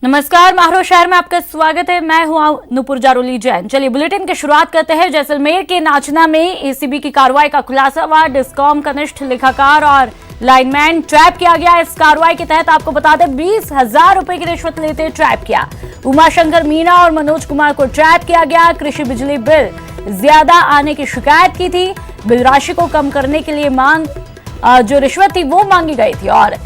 नमस्कार, महाराष्ट्र शहर में आपका स्वागत है। मैं हूं नुपुर जारोली जैन। चलिए बुलेटिन की शुरुआत करते हैं। जैसलमेर के नाचना में एसीबी की कार्रवाई का खुलासा हुआ। डिस्कॉम कनिष्ठ लेखाकार और लाइनमैन ट्रैप किया गया। इस कार्रवाई के तहत आपको बता दें 20,000 रुपए की रिश्वत लेते ट्रैप किया। उमाशंकर मीणा और मनोज कुमार को ट्रैप किया गया। कृषि बिजली बिल ज्यादा आने की शिकायत की थी। बिल राशि को कम करने के लिए जो रिश्वत थी वो मांगी गई थी और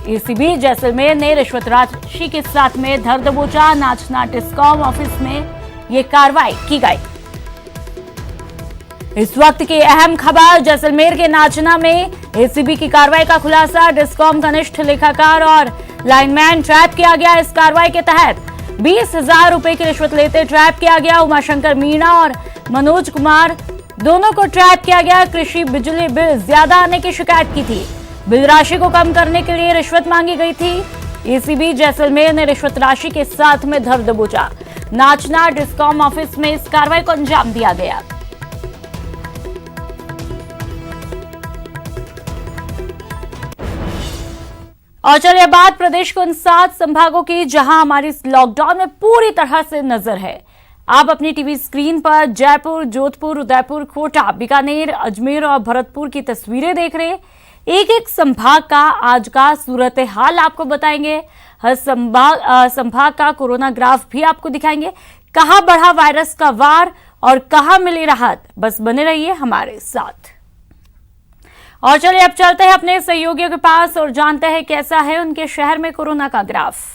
एसीबी जैसलमेर ने रिश्वत राशि के साथ में धर दबोचा। नाचना डिस्कॉम ऑफिस में ये कार्रवाई की गई। इस वक्त की अहम खबर, जैसलमेर के नाचना में एसीबी की कार्रवाई का खुलासा। डिस्कॉम कनिष्ठ लेखाकार और लाइनमैन ट्रैप किया गया। इस कार्रवाई के तहत 20,000 रुपए की रिश्वत लेते ट्रैप किया गया। उमाशंकर मीणा और मनोज कुमार दोनों को ट्रैप किया गया। कृषि बिजली बिल ज्यादा आने की शिकायत की थी। बिल राशि को कम करने के लिए रिश्वत मांगी गई थी। एसीबी जैसलमेर ने रिश्वत राशि के साथ में धर दबोचा। नाचना डिस्कॉम ऑफिस में इस कार्रवाई को अंजाम दिया गया। और चलिए बात प्रदेश के उन 7 संभागों की जहां हमारी लॉकडाउन में पूरी तरह से नजर है। आप अपनी टीवी स्क्रीन पर जयपुर, जोधपुर, उदयपुर, कोटा, बीकानेर, अजमेर और भरतपुर की तस्वीरें देख रहे हैं। एक एक संभाग का आज का सूरत हाल आपको बताएंगे। हर संभाग का कोरोना ग्राफ भी आपको दिखाएंगे। कहां बढ़ा वायरस का वार और कहां मिली राहत, बस बने रहिए हमारे साथ। और चलिए अब चलते हैं अपने सहयोगियों के पास और जानते हैं कैसा है उनके शहर में कोरोना का ग्राफ।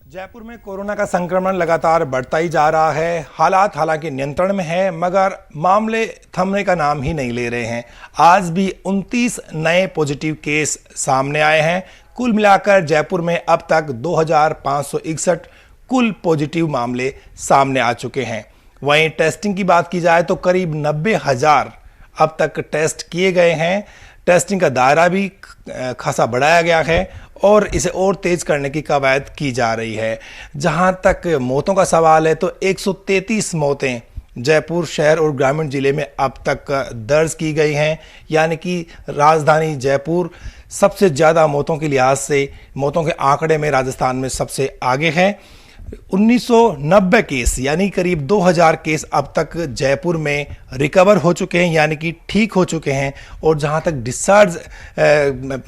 जयपुर में कोरोना का संक्रमण लगातार बढ़ता ही जा रहा है। हालात हालांकि नियंत्रण में है, मगर मामले थमने का नाम ही नहीं ले रहे हैं। आज भी 29 नए पॉजिटिव केस सामने आए हैं। कुल मिलाकर जयपुर में अब तक 2,561 कुल पॉजिटिव मामले सामने आ चुके हैं। वहीं टेस्टिंग की बात की जाए तो करीब 90,000 अब तक टेस्ट किए गए हैं। टेस्टिंग का दायरा भी खासा बढ़ाया गया है और इसे और तेज करने की कवायद की जा रही है। जहां तक मौतों का सवाल है तो 133 मौतें जयपुर शहर और ग्रामीण जिले में अब तक दर्ज की गई हैं, यानी कि राजधानी जयपुर सबसे ज़्यादा मौतों के लिहाज से मौतों के आंकड़े में राजस्थान में सबसे आगे है। 1990 केस यानी करीब 2,000 केस अब तक जयपुर में रिकवर हो चुके हैं, यानी कि ठीक हो चुके हैं। और जहां तक डिस्चार्ज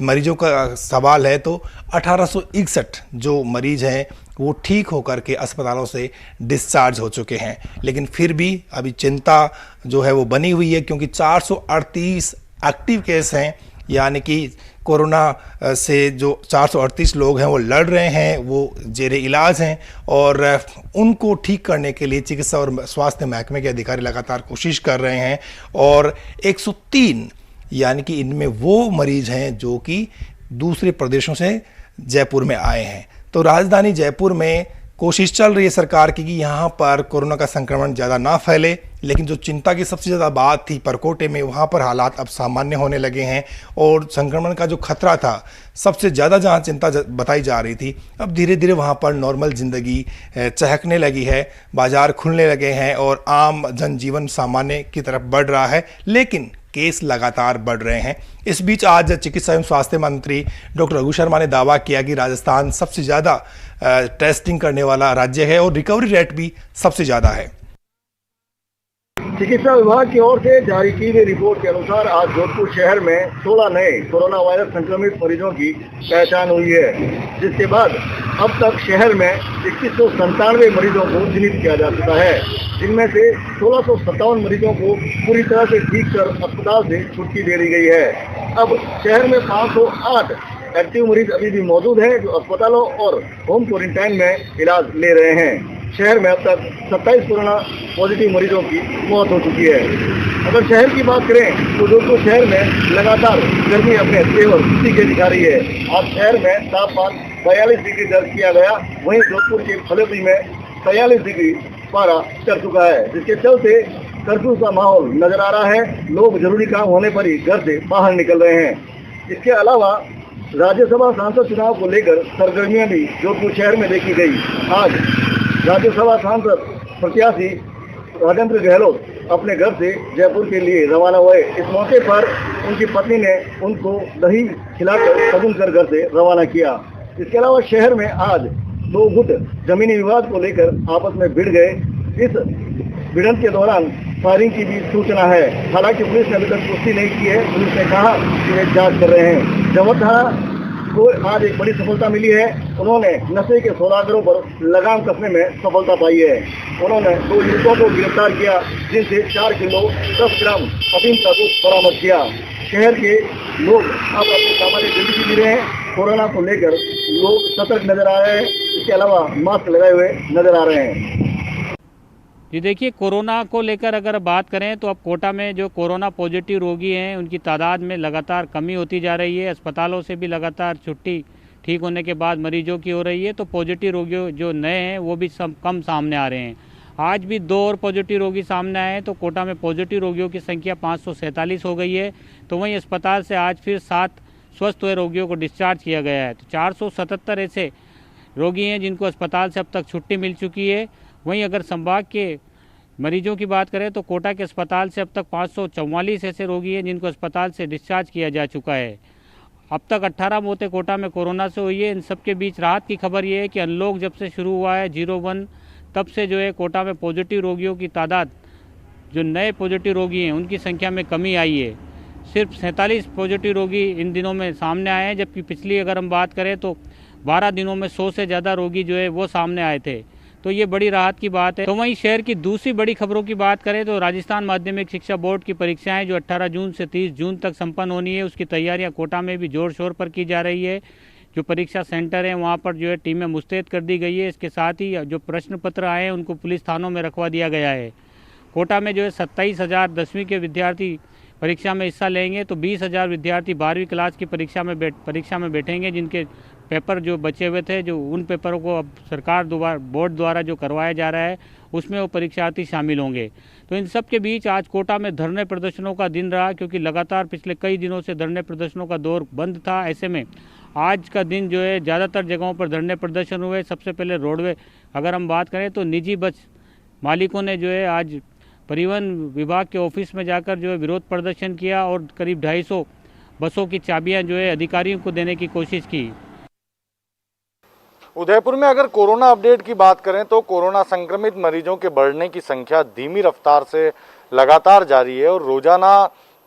मरीजों का सवाल है तो 1861 जो मरीज हैं वो ठीक होकर के अस्पतालों से डिस्चार्ज हो चुके हैं। लेकिन फिर भी अभी चिंता जो है वो बनी हुई है, क्योंकि 438 एक्टिव केस हैं, यानी कि कोरोना से जो 438 लोग हैं वो लड़ रहे हैं, वो जेरे इलाज हैं और उनको ठीक करने के लिए चिकित्सा और स्वास्थ्य महकमे के अधिकारी लगातार कोशिश कर रहे हैं। और 103 यानी कि इनमें वो मरीज हैं जो कि दूसरे प्रदेशों से जयपुर में आए हैं। तो राजधानी जयपुर में कोशिश चल रही है सरकार की कि यहाँ पर कोरोना का संक्रमण ज़्यादा ना फैले। लेकिन जो चिंता की सबसे ज़्यादा बात थी परकोटे में, वहाँ पर हालात अब सामान्य होने लगे हैं और संक्रमण का जो खतरा था सबसे ज़्यादा जहाँ चिंता बताई जा रही थी, अब धीरे धीरे वहाँ पर नॉर्मल ज़िंदगी चहकने लगी है। बाजार खुलने लगे हैं और आम जनजीवन सामान्य की तरफ बढ़ रहा है, लेकिन केस लगातार बढ़ रहे हैं। इस बीच आज चिकित्सा एवं स्वास्थ्य मंत्री डॉक्टर रघु शर्मा ने दावा किया कि राजस्थान सबसे ज़्यादा टेस्टिंग करने वाला राज्य है और रिकवरी रेट भी सबसे ज़्यादा है। चिकित्सा विभाग की ओर से जारी की गई रिपोर्ट के अनुसार आज जोधपुर शहर में 16 नए कोरोना वायरस संक्रमित मरीजों की पहचान हुई है, जिसके बाद अब तक शहर में 2197 मरीजों को चिन्हित किया जा चुका है, जिनमें से 1657 मरीजों को पूरी तरह से ठीक कर अस्पताल से छुट्टी दे दी गई है। अब शहर में 508 एक्टिव मरीज अभी भी मौजूद हैं, जो अस्पतालों और होम क्वारंटाइन में इलाज ले रहे हैं। शहर में अब तक 27 कोरोना पॉजिटिव मरीजों की मौत हो चुकी है। अगर शहर की बात करें तो जोधपुर शहर में लगातार गर्मी अपने तेवर तीखे दिखा रही है। आज शहर में तापमान 42 डिग्री दर्ज किया गया, वहीं जोधपुर के फलेपुरी में 43 डिग्री पारा चढ़ चुका है, जिसके चलते कर्फ्यू का माहौल नजर आ रहा है। लोग जरूरी काम होने पर ही घर से बाहर निकल रहे हैं। इसके अलावा राज्यसभा सांसद चुनाव को लेकर सरगर्मियां भी जोधपुर शहर में देखी गई। आज राज्यसभा सांसद प्रत्याशी राजेंद्र गहलोत अपने घर से जयपुर के लिए रवाना हुए। इस मौके पर उनकी पत्नी ने उनको दही खिलाकर सगुन कर घर से रवाना किया। इसके अलावा शहर में आज 2 गुट जमीनी विवाद को लेकर आपस में भिड़ गए। इस भिड़ंत के दौरान फायरिंग की भी सूचना है। हालांकि पुलिस ने अभी तक पुष्टि नहीं की है। पुलिस ने कहा कि वे जांच कर रहे हैं। जमत थाना को आज एक बड़ी सफलता मिली है। उन्होंने नशे के सौदागरों पर लगाम कसने में सफलता पाई है। उन्होंने 2 युवकों को गिरफ्तार किया, जिनसे 4 किलो 10 ग्राम अफीम का दूध बरामद किया। शहर के लोग अब अपनी सामान्य जिंदगी जी रहे हैं। कोरोना को लेकर लोग सतर्क नजर आ रहे हैं। इसके अलावा मास्क लगाए हुए नजर आ रहे हैं। जी देखिए, कोरोना को लेकर अगर बात करें तो अब कोटा में जो कोरोना पॉजिटिव रोगी हैं उनकी तादाद में लगातार कमी होती जा रही है। अस्पतालों से भी लगातार छुट्टी ठीक होने के बाद मरीजों की हो रही है, तो पॉजिटिव रोगी जो नए हैं वो भी कम सामने आ रहे हैं। आज भी 2 और पॉजिटिव रोगी सामने आए हैं, तो कोटा में पॉजिटिव रोगियों की संख्या 547 हो गई है। तो वहीं अस्पताल से आज फिर 7 स्वस्थ हुए रोगियों को डिस्चार्ज किया गया है। तो 477 ऐसे रोगी हैं जिनको अस्पताल से अब तक छुट्टी मिल चुकी है। वहीं अगर संभाग के मरीजों की बात करें तो कोटा के अस्पताल से अब तक 544 ऐसे रोगी हैं जिनको अस्पताल से डिस्चार्ज किया जा चुका है। अब तक 18 मौतें कोटा में कोरोना से हुई है। इन सब के बीच राहत की खबर ये है कि अनलॉक जब से शुरू हुआ है 01 तब से जो है कोटा में पॉजिटिव रोगियों की तादाद, जो नए पॉजिटिव रोगी हैं उनकी संख्या में कमी आई है। सिर्फ 47 पॉजिटिव रोगी इन दिनों में सामने आए हैं, जबकि पिछली अगर हम बात करें तो 12 दिनों में 100 से ज़्यादा रोगी जो है वो सामने आए थे। तो ये बड़ी राहत की बात है। तो वहीं शहर की दूसरी बड़ी खबरों की बात करें तो राजस्थान माध्यमिक शिक्षा बोर्ड की परीक्षाएं जो 18 जून से 30 जून तक संपन्न होनी है, उसकी तैयारियां कोटा में भी जोर शोर पर की जा रही है। जो परीक्षा सेंटर हैं वहां पर जो है टीमें मुस्तैद कर दी गई है। इसके साथ ही जो प्रश्न पत्र आए हैं उनको पुलिस थानों में रखवा दिया गया है। कोटा में जो है 27,000 10वीं के विद्यार्थी परीक्षा में हिस्सा लेंगे, तो 20,000 विद्यार्थी 12वीं क्लास की परीक्षा में बैठेंगे, जिनके पेपर जो बचे हुए थे, जो उन पेपरों को अब सरकार बोर्ड द्वारा जो करवाया जा रहा है उसमें वो परीक्षार्थी शामिल होंगे। तो इन सब के बीच आज कोटा में धरने प्रदर्शनों का दिन रहा, क्योंकि लगातार पिछले कई दिनों से धरने प्रदर्शनों का दौर बंद था। ऐसे में आज का दिन जो है ज़्यादातर जगहों पर धरने प्रदर्शन हुए। सबसे पहले रोडवे अगर हम बात करें तो निजी बस मालिकों ने जो है आज परिवहन विभाग के ऑफिस में जाकर जो है विरोध प्रदर्शन किया और करीब 250 बसों की चाबियां जो है अधिकारियों को देने की कोशिश की। उदयपुर में अगर कोरोना अपडेट की बात करें तो कोरोना संक्रमित मरीजों के बढ़ने की संख्या धीमी रफ्तार से लगातार जारी है और रोजाना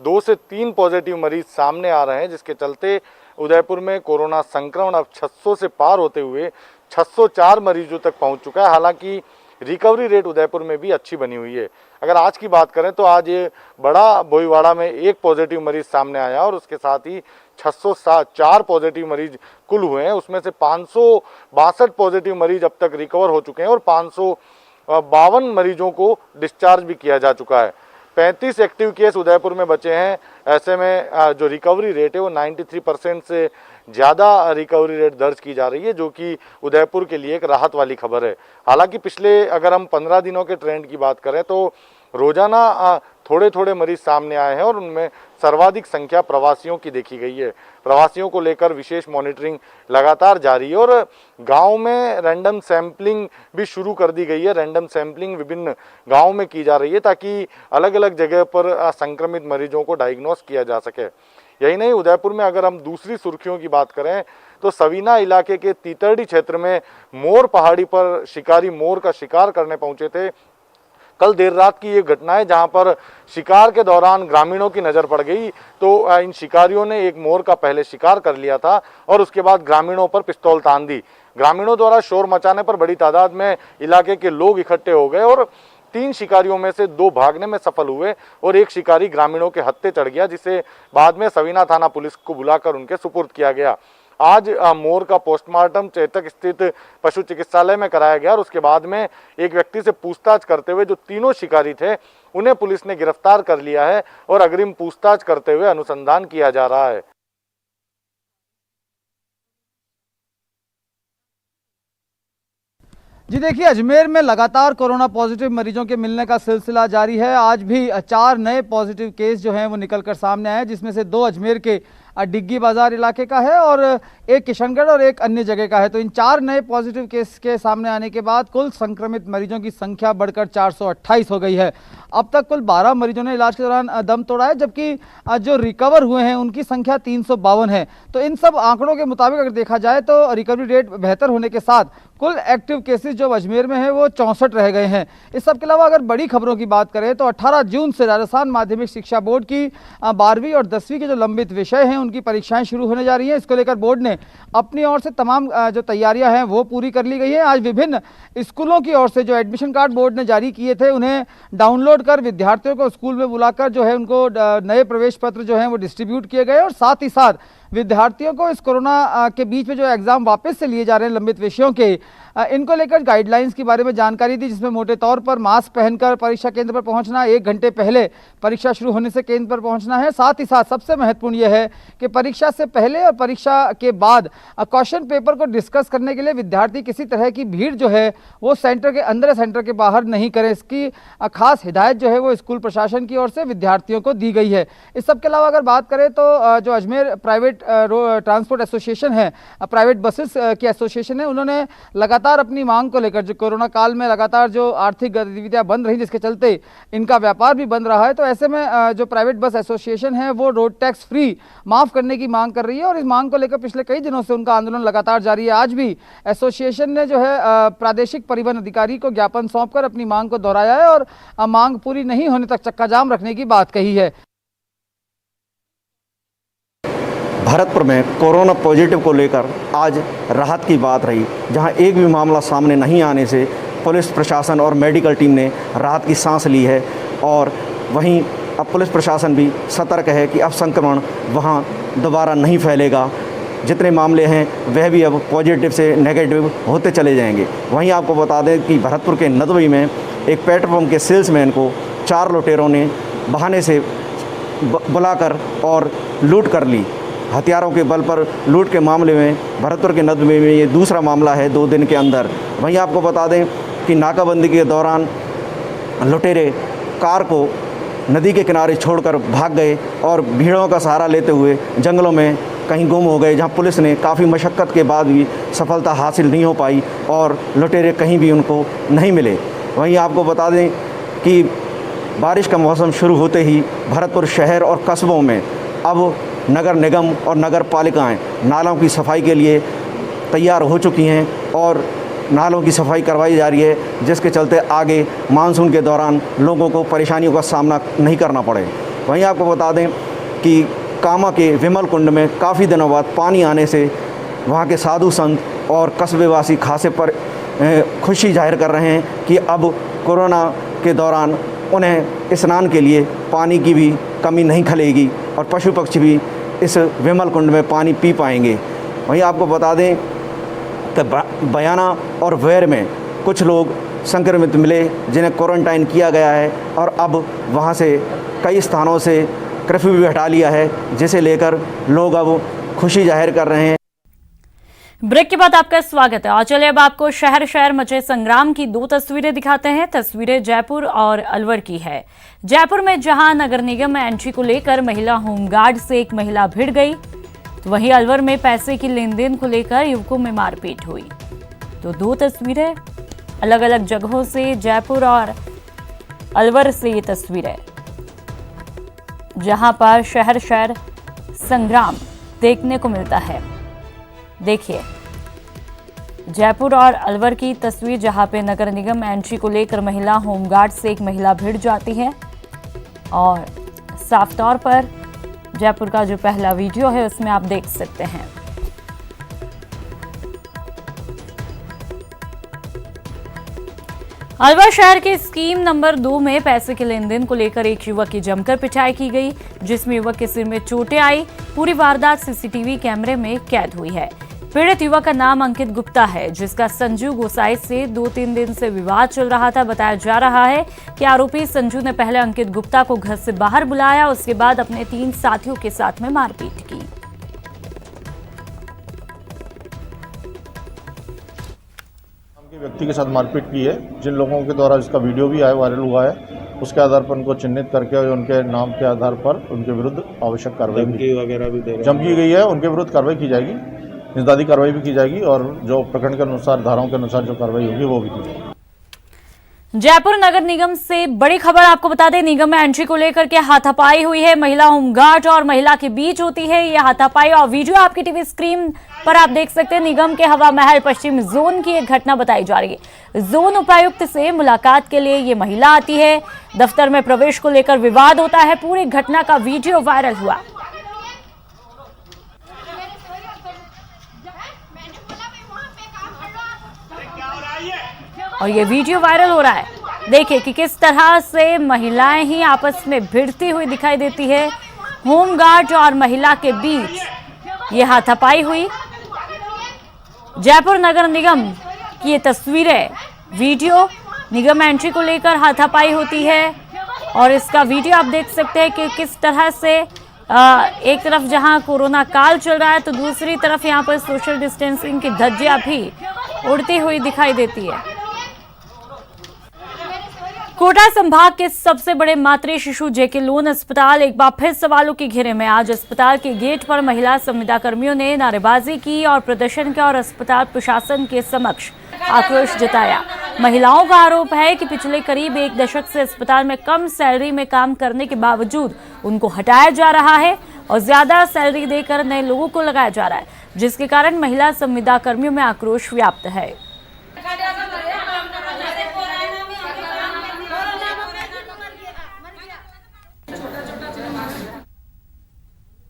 2 से 3 पॉजिटिव मरीज सामने आ रहे हैं, जिसके चलते उदयपुर में कोरोना संक्रमण अब 600 से पार होते हुए 604 मरीजों तक पहुंच चुका है। हालांकि रिकवरी रेट उदयपुर में भी अच्छी बनी हुई है। अगर आज की बात करें तो आज ये बड़ा बोईवाड़ा में 1 पॉजिटिव मरीज सामने आया और उसके साथ ही 604 पॉजिटिव मरीज कुल हुए हैं। उसमें से 562 पॉजिटिव मरीज अब तक रिकवर हो चुके हैं और 552 मरीजों को डिस्चार्ज भी किया जा चुका है। 35 एक्टिव केस उदयपुर में बचे हैं। ऐसे में जो रिकवरी रेट है वो 93% से ज़्यादा रिकवरी रेट दर्ज की जा रही है, जो कि उदयपुर के लिए एक राहत वाली खबर है। हालांकि पिछले अगर हम 15 दिनों के ट्रेंड की बात करें तो रोजाना थोड़े थोड़े मरीज सामने आए हैं और उनमें सर्वाधिक संख्या प्रवासियों की देखी गई है। प्रवासियों को लेकर विशेष मॉनिटरिंग लगातार जारी है और गांव में रैंडम सैंपलिंग भी शुरू कर दी गई है। रैंडम सैंपलिंग विभिन्न गांव में की जा रही है ताकि अलग अलग जगह पर संक्रमित मरीजों को डायग्नोस किया जा सके। यही नहीं, उदयपुर में अगर हम दूसरी सुर्खियों की बात करें तो सवीना इलाके के तीतरडी क्षेत्र में मोर पहाड़ी पर शिकारी मोर का शिकार करने पहुंचे थे। कल देर रात की ये घटना है जहां पर शिकार के दौरान ग्रामीणों की नज़र पड़ गई, तो इन शिकारियों ने एक मोर का पहले शिकार कर लिया था और उसके बाद ग्रामीणों पर पिस्तौल तान दी। ग्रामीणों द्वारा शोर मचाने पर बड़ी तादाद में इलाके के लोग इकट्ठे हो गए और 3 शिकारियों में से 2 भागने में सफल हुए और एक शिकारी ग्रामीणों के हत्थे चढ़ गया, जिसे बाद में सवीना थाना पुलिस को बुलाकर उनके सुपुर्द किया गया। आज मोर का पोस्टमार्टम चेतक स्थित पशु चिकित्सालय में कराया गया और उसके बाद में एक व्यक्ति से पूछताछ करते हुए जो तीनों शिकारी थे उन्हें पुलिस ने गिरफ्तार कर लिया है और अग्रिम पूछताछ करते हुए अनुसंधान किया जा रहा है। जी देखिए, अजमेर में लगातार कोरोना पॉजिटिव मरीजों के मिलने का सिलसिला जारी है। आज भी 4 नए पॉजिटिव केस जो हैं वो निकलकर सामने आए हैं, जिसमें से 2 अजमेर के डिग्गी बाजार इलाके का है और एक किशनगढ़ और एक अन्य जगह का है। तो इन 4 नए पॉजिटिव केस के सामने आने के बाद कुल संक्रमित मरीजों की संख्या बढ़कर 428 हो गई है। अब तक कुल 12 मरीजों ने इलाज के दौरान दम तोड़ा है, जबकि जो रिकवर हुए हैं उनकी संख्या 352 है। तो इन सब आंकड़ों के मुताबिक अगर देखा जाए तो रिकवरी रेट बेहतर होने के साथ कुल एक्टिव केसेस जो अजमेर में है वो 64 रह गए हैं। इस सब के अलावा अगर बड़ी खबरों की बात करें तो 18 जून से राजस्थान माध्यमिक शिक्षा बोर्ड की 12वीं और 10वीं के जो लंबित विषय हैं उनकी परीक्षाएं शुरू होने जा रही हैं। इसको लेकर बोर्ड ने अपनी ओर से तमाम जो तैयारियां हैं वो पूरी कर ली गई है। आज विभिन्न स्कूलों की ओर से जो एडमिशन कार्ड बोर्ड ने जारी किए थे उन्हें डाउनलोड कर विद्यार्थियों को स्कूल में बुलाकर जो है उनको नए प्रवेश पत्र जो हैं वो डिस्ट्रीब्यूट किए गए और साथ ही साथ विद्यार्थियों को इस कोरोना के बीच में जो एग्जाम वापस से लिए जा रहे हैं लंबित विषयों के, इनको लेकर गाइडलाइंस के बारे में जानकारी दी, जिसमें मोटे तौर पर मास्क पहनकर परीक्षा केंद्र पर पहुंचना, 1 घंटे पहले परीक्षा शुरू होने से केंद्र पर पहुंचना है। साथ ही साथ सबसे महत्वपूर्ण यह है कि परीक्षा से पहले और परीक्षा के बाद क्वेश्चन पेपर को डिस्कस करने के लिए विद्यार्थी किसी तरह की भीड़ जो है वो सेंटर के अंदर या सेंटर के बाहर नहीं करें। इसकी खास हिदायत जो है वो स्कूल प्रशासन की ओर से विद्यार्थियों को दी गई है। इस सब के अलावा अगर बात करें तो जो अजमेर प्राइवेट ट्रांसपोर्ट एसोसिएशन है, प्राइवेट बसेस की एसोसिएशन है, उन्होंने लगातार अपनी मांग को लेकर जो कोरोना काल में लगातार जो आर्थिक गतिविधियां बंद रही जिसके चलते इनका व्यापार भी बंद रहा है, तो ऐसे में जो प्राइवेट बस एसोसिएशन है वो रोड टैक्स फ्री माफ करने की मांग कर रही है और इस मांग को लेकर पिछले कई दिनों से उनका आंदोलन लगातार जारी है। आज भी एसोसिएशन ने जो है प्रादेशिक परिवहन अधिकारी को ज्ञापन सौंपकर अपनी मांग को दोहराया है और मांग पूरी नहीं होने तक चक्का जाम रखने की बात कही है। भरतपुर में कोरोना पॉजिटिव को लेकर आज राहत की बात रही, जहां एक भी मामला सामने नहीं आने से पुलिस प्रशासन और मेडिकल टीम ने राहत की सांस ली है। और वहीं अब पुलिस प्रशासन भी सतर्क है कि अब संक्रमण वहां दोबारा नहीं फैलेगा। जितने मामले हैं वह भी अब पॉजिटिव से नेगेटिव होते चले जाएंगे। वहीं आपको बता दें कि भरतपुर के नदवी में एक पेट्रोल पंप के सेल्समैन को 4 लुटेरों ने बहाने से बुलाकर और लूट कर ली। हथियारों के बल पर लूट के मामले में भरतपुर के नदवी में ये दूसरा मामला है 2 दिन के अंदर। वहीं आपको बता दें कि नाकाबंदी के दौरान लुटेरे कार को नदी के किनारे छोड़कर भाग गए और भीड़ों का सहारा लेते हुए जंगलों में कहीं गुम हो गए, जहां पुलिस ने काफ़ी मशक्क़त के बाद भी सफलता हासिल नहीं हो पाई और लुटेरे कहीं भी उनको नहीं मिले। वहीं आपको बता दें कि बारिश का मौसम शुरू होते ही भरतपुर शहर और कस्बों में अब नगर निगम और नगर पालिकाएँ नालों की सफाई के लिए तैयार हो चुकी हैं और नालों की सफाई करवाई जा रही है, जिसके चलते आगे मानसून के दौरान लोगों को परेशानियों का सामना नहीं करना पड़े। वहीं आपको बता दें कि कामा के विमल कुंड में काफ़ी दिनों बाद पानी आने से वहाँ के साधु संत और कस्बेवासी खासे पर खुशी जाहिर कर रहे हैं कि अब कोरोना के दौरान उन्हें स्नान के लिए पानी की भी कमी नहीं खलेगी और पशु पक्षी भी इस विमल कुंड में पानी पी पाएंगे। वहीं आपको बता दें कि बयाना और वैर में कुछ लोग संक्रमित मिले जिन्हें क्वारंटाइन किया गया है और अब वहां से कई स्थानों से कर्फ्यू भी हटा लिया है, जिसे लेकर लोग अब खुशी जाहिर कर रहे हैं। ब्रेक के बाद आपका स्वागत है और चलिए अब आपको शहर शहर मचे संग्राम की 2 तस्वीरें दिखाते हैं। तस्वीरें जयपुर और अलवर की है। जयपुर में जहां नगर निगम में एंट्री को लेकर महिला होमगार्ड से एक महिला भिड़ गई, तो वहीं अलवर में पैसे की लेन देन को लेकर युवकों में मारपीट हुई। तो 2 तस्वीरें अलग अलग जगहों से, जयपुर और अलवर से ये तस्वीरें, जहां पर शहर शहर संग्राम देखने को मिलता है। देखिए जयपुर और अलवर की तस्वीर, जहां पे नगर निगम एंट्री को लेकर महिला होमगार्ड से एक महिला भिड़ जाती है और साफ तौर पर जयपुर का जो पहला वीडियो है उसमें आप देख सकते हैं। अलवर शहर के स्कीम नंबर 2 में पैसे के लेन देन को लेकर एक युवक की जमकर पिटाई की गई, जिसमें युवक के सिर में चोटें आई। पूरी वारदात सीसीटीवी कैमरे में कैद हुई है। पीड़ित युवक का नाम अंकित गुप्ता है, जिसका संजू गोसाई से 2-3 दिन से विवाद चल रहा था। बताया जा रहा है कि आरोपी संजू ने पहले अंकित गुप्ता को घर से बाहर बुलाया, उसके बाद अपने 3 साथियों के साथ में मारपीट की। व्यक्ति के साथ मारपीट की है, जिन लोगों के द्वारा इसका वीडियो भी आया वायरल हुआ है, उसके आधार पर उनको चिन्हित करके और उनके नाम के आधार पर उनके विरुद्ध आवश्यक कार्रवाई वगैरह भी धमकी गई है, उनके विरुद्ध कार्रवाई की जाएगी, निदादी कार्रवाई भी की जाएगी और जो प्रकरण के अनुसार धाराओं के अनुसार जो कार्रवाई होगी वो भी की जाएगी। जयपुर नगर निगम से बड़ी खबर आपको बता दें, निगम में एंट्री को लेकर के हाथापाई हुई है। महिला होमगार्ड और महिला के बीच होती है ये हाथापाई और वीडियो आपकी टीवी स्क्रीन पर आप देख सकते हैं। निगम के हवा महल पश्चिम जोन की एक घटना बताई जा रही है। जोन उपायुक्त से मुलाकात के लिए ये महिला आती है, दफ्तर में प्रवेश को लेकर विवाद होता है। पूरी घटना का वीडियो वायरल हुआ और ये वीडियो वायरल हो रहा है। देखिए कि किस तरह से महिलाएं ही आपस में भिड़ती हुई दिखाई देती है। होमगार्ड और महिला के बीच ये हाथापाई हुई। जयपुर नगर निगम की ये तस्वीरें, वीडियो, निगम एंट्री को लेकर हाथापाई होती है और इसका वीडियो आप देख सकते हैं कि किस तरह से एक तरफ जहां कोरोना काल चल रहा है तो दूसरी तरफ यहां पर सोशल डिस्टेंसिंग की धज्जियां भी उड़ती हुई दिखाई देती है। कोटा संभाग के सबसे बड़े मातृ शिशु जेके लोन अस्पताल एक बार फिर सवालों के घेरे में। आज अस्पताल के गेट पर महिला संविदा कर्मियों ने नारेबाजी की और प्रदर्शन किया और अस्पताल प्रशासन के समक्ष आक्रोश जताया। महिलाओं का आरोप है कि पिछले करीब 1 दशक से अस्पताल में कम सैलरी में काम करने के बावजूद उनको हटाया जा रहा है और ज्यादा सैलरी देकर नए लोगों को लगाया जा रहा है, जिसके कारण महिला संविदा कर्मियों में आक्रोश व्याप्त है।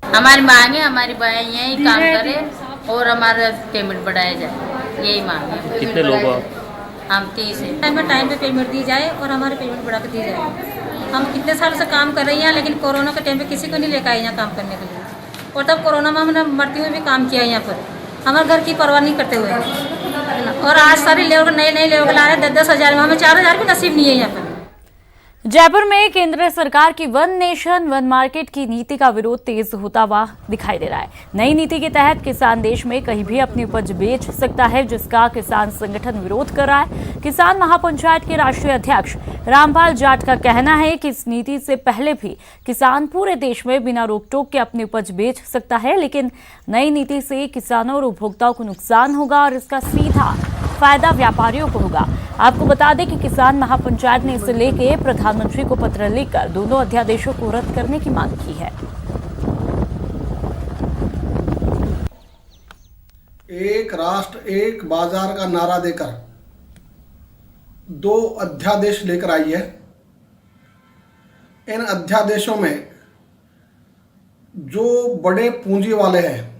हमारी मांग है, हमारी बहन यही काम करे और हमारा पेमेंट बढ़ाया जाए, यही मांग है। कितने लोग हो आप? हम 30 हैं। टाइम पे पेमेंट दी जाए और हमारे पेमेंट बढ़ा कर दी जाए। हम कितने साल से काम कर रही हैं, लेकिन कोरोना के टाइम पे किसी को नहीं लेकर आए यहाँ काम करने के लिए, और तब कोरोना में हमने मरते हुए भी काम किया यहाँ पर, हमारे घर की परवाह नहीं करते हुए। और आज सारे लेबर नए लेबर ला रहे 10-10 हज़ार में, हमें 4 हज़ार भी नसीब नहीं है यहाँ पर। जयपुर में केंद्र सरकार की वन नेशन वन मार्केट की नीति का विरोध तेज होता हुआ दिखाई दे रहा है। नई नीति के तहत किसान देश में कहीं भी अपनी उपज बेच सकता है, जिसका किसान संगठन विरोध कर रहा है। किसान महापंचायत के राष्ट्रीय अध्यक्ष रामपाल जाट का कहना है कि इस नीति से पहले भी किसान पूरे देश में बिना रोक टोक के अपनी उपज बेच सकता है, लेकिन नई नीति से किसानों और उपभोक्ताओं को नुकसान होगा और इसका सीधा फायदा व्यापारियों को होगा। आपको बता दें कि किसान महापंचायत ने इसे लेके प्रधानमंत्री को पत्र लिखकर दोनों अध्यादेशों को रद्द करने की मांग की है। एक राष्ट्र एक बाजार का नारा देकर 2 अध्यादेश लेकर आई है। इन अध्यादेशों में जो बड़े पूंजी वाले हैं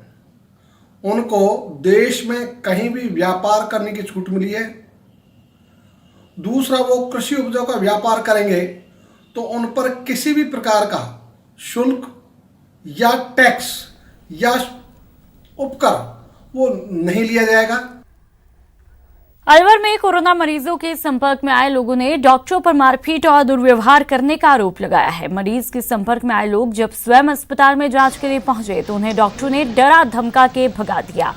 उनको देश में कहीं भी व्यापार करने की छूट मिली है। दूसरा, वो कृषि उपजों का व्यापार करेंगे तो उन पर किसी भी प्रकार का शुल्क या टैक्स या उपकर वो नहीं लिया जाएगा। अलवर में कोरोना मरीजों के संपर्क में आए लोगों ने डॉक्टरों पर मारपीट और दुर्व्यवहार करने का आरोप लगाया है। मरीज के संपर्क में आए लोग जब स्वयं अस्पताल में जांच के लिए पहुंचे तो उन्हें डॉक्टरों ने डरा धमका के भगा दिया।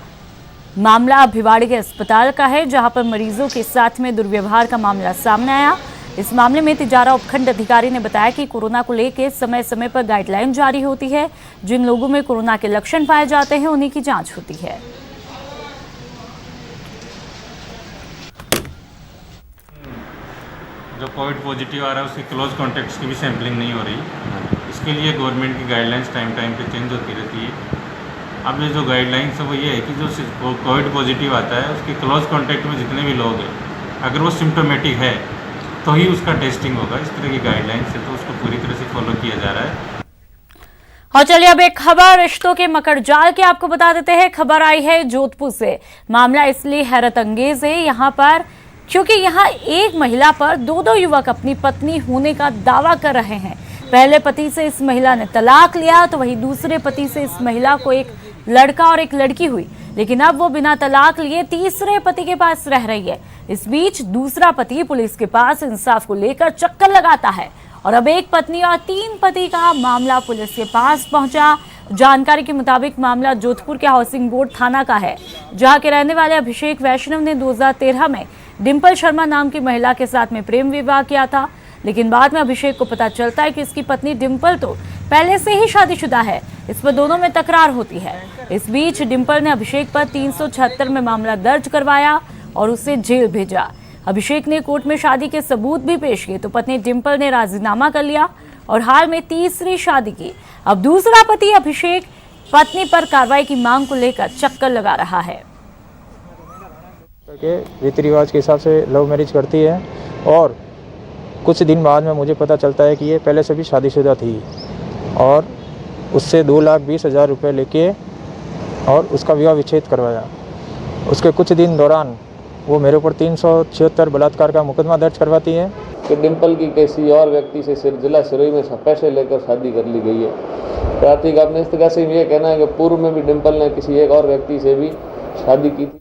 मामला भिवाड़ी के अस्पताल का है, जहां पर मरीजों के साथ में दुर्व्यवहार का मामला सामने आया। इस मामले में तिजारा उपखंड अधिकारी ने बताया कि कोरोना को लेकर समय समय पर गाइडलाइन जारी होती है। जिन लोगों में कोरोना के लक्षण पाए जाते हैं उन्हीं की जांच होती है। जो कोविड पॉजिटिव आ रहा है उसकी क्लोज कॉन्टैक्ट्स की भी सैंपलिंग नहीं हो रही। इसके लिए गवर्नमेंट की गाइडलाइंस टाइम पे चेंज होती रहती है। अब ये जो गाइडलाइंस है वो ये है कि जो कोविड पॉजिटिव आता है उसके क्लोज कॉन्टैक्ट में जितने भी लोग हैं, अगर वो सिम्टोमेटिक है तो ही उसका टेस्टिंग होगा। इस तरह की गाइडलाइंस है तो उसको पूरी तरह से फॉलो किया जा रहा है। और चलिए अब एक खबर रिश्तों के मकड़जाल के आपको बता देते हैं। खबर आई है जोधपुर से। मामला इसलिए हैरत अंगेज है यहाँ पर क्योंकि यहाँ एक महिला पर 2 युवक अपनी पत्नी होने का दावा कर रहे हैं। पहले पति से इस महिला ने तलाक लिया तो वही दूसरे पति से इस महिला को एक लड़का और एक लड़की हुई, लेकिन अब वो बिना तलाक लिए तीसरे पति के पास रह रही है। इस बीच दूसरा पति पुलिस के पास इंसाफ को लेकर चक्कर लगाता है और अब एक पत्नी और 3 पति का मामला पुलिस के पास पहुंचा। जानकारी के मुताबिक मामला जोधपुर के हाउसिंग बोर्ड थाना का है, जहां के रहने वाले अभिषेक वैष्णव ने 2013 में डिम्पल शर्मा नाम की महिला के साथ में प्रेम विवाह किया था, लेकिन बाद में अभिषेक को पता चलता है कि इसकी पत्नी डिम्पल तो पहले से ही शादीशुदा है। इस पर दोनों में तकरार होती है। इस बीच डिम्पल ने अभिषेक पर 376 में मामला दर्ज करवाया और उसे जेल भेजा। अभिषेक ने कोर्ट में शादी के सबूत भी पेश किए तो पत्नी डिम्पल ने राजीनामा कर लिया और हाल में तीसरी शादी की। अब दूसरा पति अभिषेक पत्नी पर कार्रवाई की मांग को लेकर चक्कर लगा रहा है। रीति रिवाज के हिसाब से लव मैरिज करती है और कुछ दिन बाद में मुझे पता चलता है कि ये पहले से भी शादीशुदा थी और उससे 2,20,000 रुपये लेके और उसका विवाह विच्छेद करवाया। उसके कुछ दिन दौरान वो मेरे ऊपर 376 बलात्कार का मुकदमा दर्ज करवाती है कि डिम्पल की किसी और व्यक्ति से जिला सिरोही में पैसे लेकर शादी कर ली गई है। प्रार्थी का अपने इस तरह से ये कहना है कि पूर्व में भी डिम्पल ने किसी एक और व्यक्ति से भी शादी की थी।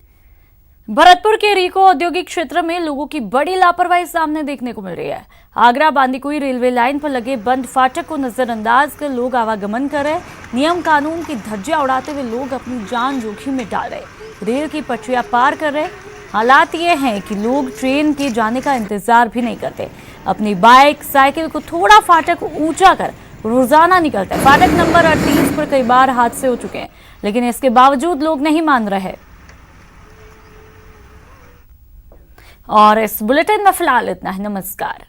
भरतपुर के रीको औद्योगिक क्षेत्र में लोगों की बड़ी लापरवाही सामने देखने को मिल रही है। आगरा बांदीकुई रेलवे लाइन पर लगे बंद फाटक को नजरअंदाज कर लोग आवागमन कर रहे। नियम कानून की धज्जियां उड़ाते हुए लोग अपनी जान जोखिम में डाल रहे। रेल की पटरियां पार कर रहे। हालात ये हैं कि लोग ट्रेन के जाने का इंतजार भी नहीं करते। अपनी बाइक साइकिल को थोड़ा फाटक ऊंचा कर रोजाना निकलते हैं। फाटक नंबर 38 पर कई बार हादसे हो चुके हैं, लेकिन इसके बावजूद लोग नहीं मान रहे। और इस बुलेटिन में फिलहाल इतना ही। नमस्कार।